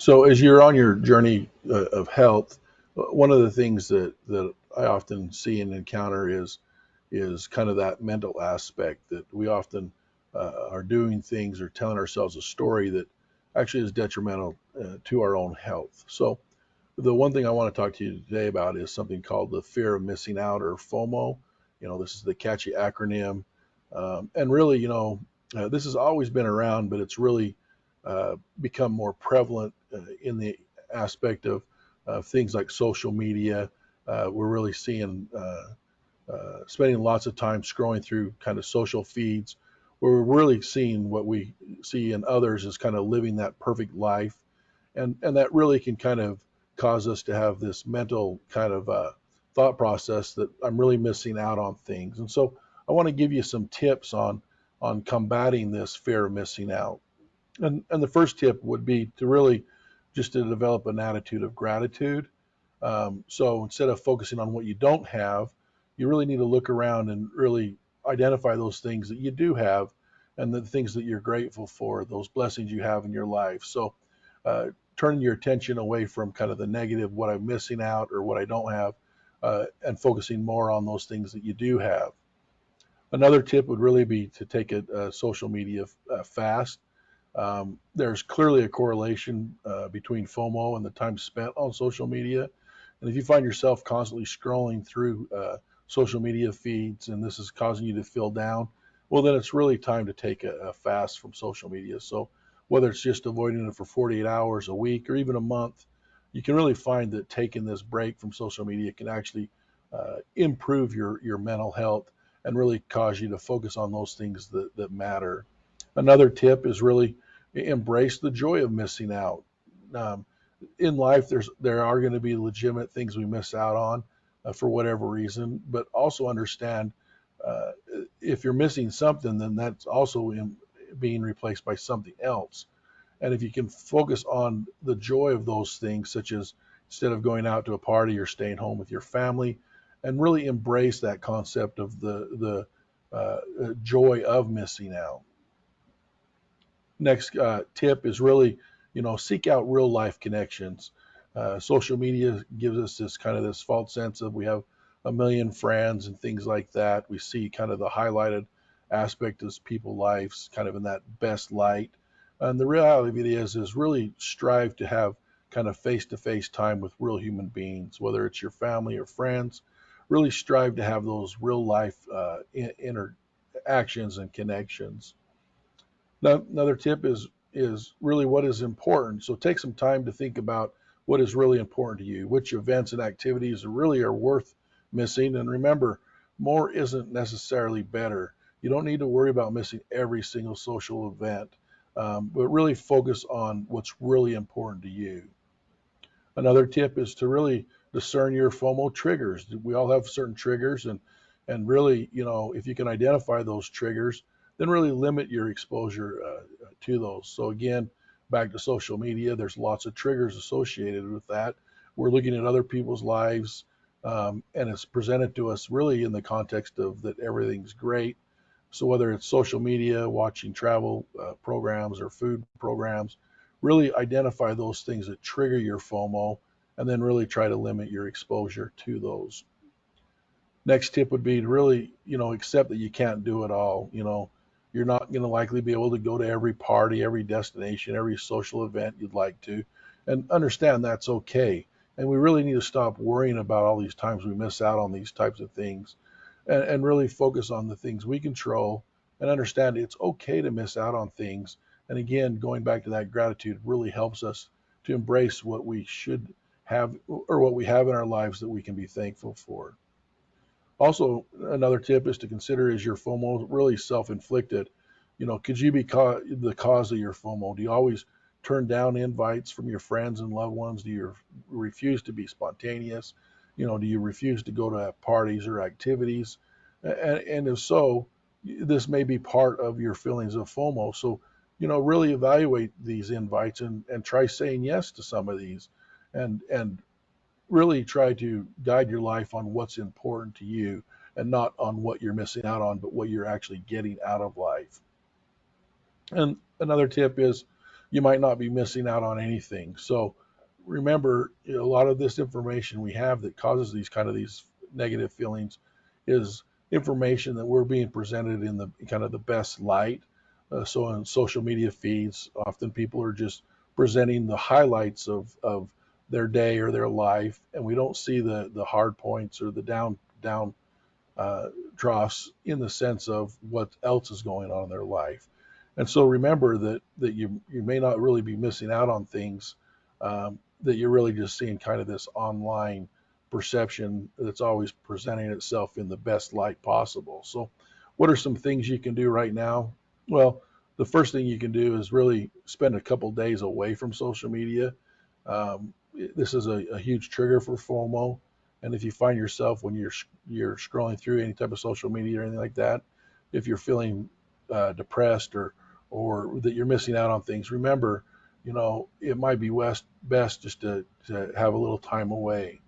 So as you're on your journey of health, one of the things that I often see and encounter is kind of that mental aspect that we often are doing things or telling ourselves a story that actually is detrimental to our own health. So the one thing I want to talk to you today about is something called the fear of missing out, or FOMO. This is the catchy acronym, and really, this has always been around, but it's really become more prevalent in the aspect of things like social media. We're really seeing spending lots of time scrolling through kind of social feeds, where we're really seeing what we see in others as kind of living that perfect life, and that really can kind of cause us to have this mental kind of thought process that I'm really missing out on things. And so I want to give you some tips on combating this fear of missing out. And the first tip would be to really just to develop an attitude of gratitude. So instead of focusing on what you don't have, you really need to look around and really identify those things that you do have and the things that you're grateful for, those blessings you have in your life. So turning your attention away from kind of the negative, what I'm missing out or what I don't have, and focusing more on those things that you do have. Another tip would really be to take a social media fast. There's clearly a correlation between FOMO and the time spent on social media. And if you find yourself constantly scrolling through social media feeds and this is causing you to feel down, well, then it's really time to take a fast from social media. So whether it's just avoiding it for 48 hours a week or even a month, you can really find that taking this break from social media can actually improve your mental health and really cause you to focus on those things that matter. Another tip is really embrace the joy of missing out. Um, in life, there are going to be legitimate things we miss out on for whatever reason, but also understand uh, if you're missing something, then that's also being replaced by something else. And if you can focus on the joy of those things, such as instead of going out to a party, you're staying home with your family, and really embrace that concept of the joy of missing out. Next tip is really, seek out real life connections. Social media gives us this kind of this false sense of we have a million friends and things like that. We see kind of the highlighted aspect of people's lives, kind of in that best light. And the reality of it is really strive to have kind of face-to-face time with real human beings, whether it's your family or friends. Really strive to have those real life interactions and connections. Now, another tip is really what is important. So take some time to think about what is really important to you, which events and activities really are worth missing. And remember, more isn't necessarily better. You don't need to worry about missing every single social event, but really focus on what's really important to you. Another tip is to really discern your FOMO triggers. We all have certain triggers, and really, if you can identify those triggers, then really limit your exposure to those. So again, back to social media, there's lots of triggers associated with that. We're looking at other people's lives, and it's presented to us really in the context of that everything's great. So whether it's social media, watching travel programs or food programs, really identify those things that trigger your FOMO and then really try to limit your exposure to those. Next tip would be to really, accept that you can't do it all. You're not going to likely be able to go to every party, every destination, every social event you'd like to, and understand that's okay. And we really need to stop worrying about all these times we miss out on these types of things and really focus on the things we control and understand it's okay to miss out on things. And again, going back to that gratitude really helps us to embrace what we should have or what we have in our lives that we can be thankful for. Also, another tip is to consider, is your FOMO really self-inflicted? Could you be the cause of your FOMO? Do you always turn down invites from your friends and loved ones? Do you refuse to be spontaneous? Do you refuse to go to parties or activities? And if so, this may be part of your feelings of FOMO. So, really evaluate these invites and try saying yes to some of these, and really try to guide your life on what's important to you and not on what you're missing out on, but what you're actually getting out of life. And another tip is you might not be missing out on anything. So remember, a lot of this information we have that causes these negative feelings is information that we're being presented in the kind of the best light. So on social media feeds, often people are just presenting the highlights of their day or their life, and we don't see the hard points or the down troughs in the sense of what else is going on in their life. And so remember that you may not really be missing out on things, that you're really just seeing kind of this online perception that's always presenting itself in the best light possible. So what are some things you can do right now? Well, the first thing you can do is really spend a couple days away from social media. This is a huge trigger for FOMO. And if you find yourself when you're scrolling through any type of social media or anything like that, if you're feeling depressed or that you're missing out on things, remember, it might be best just to have a little time away.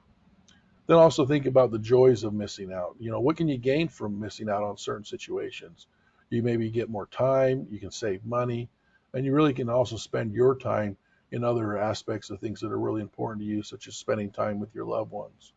Then also think about the joys of missing out. What can you gain from missing out on certain situations? You maybe get more time, you can save money, and you really can also spend your time in other aspects of things that are really important to you, such as spending time with your loved ones.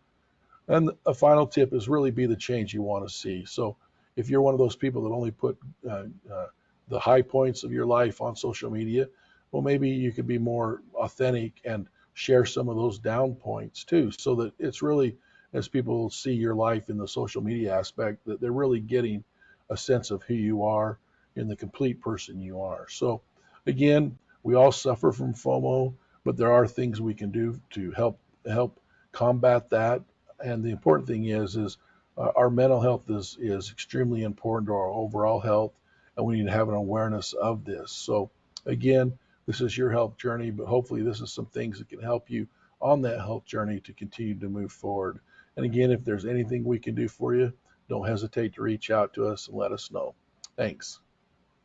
And a final tip is really be the change you want to see. So if you're one of those people that only put the high points of your life on social media, well, maybe you could be more authentic and share some of those down points too, so that it's really, as people see your life in the social media aspect, that they're really getting a sense of who you are and the complete person you are. So again, we all suffer from FOMO, but there are things we can do to help combat that. And the important thing is our mental health is extremely important to our overall health, and we need to have an awareness of this. So again, this is your health journey, but hopefully this is some things that can help you on that health journey to continue to move forward. And again, if there's anything we can do for you, don't hesitate to reach out to us and let us know. Thanks.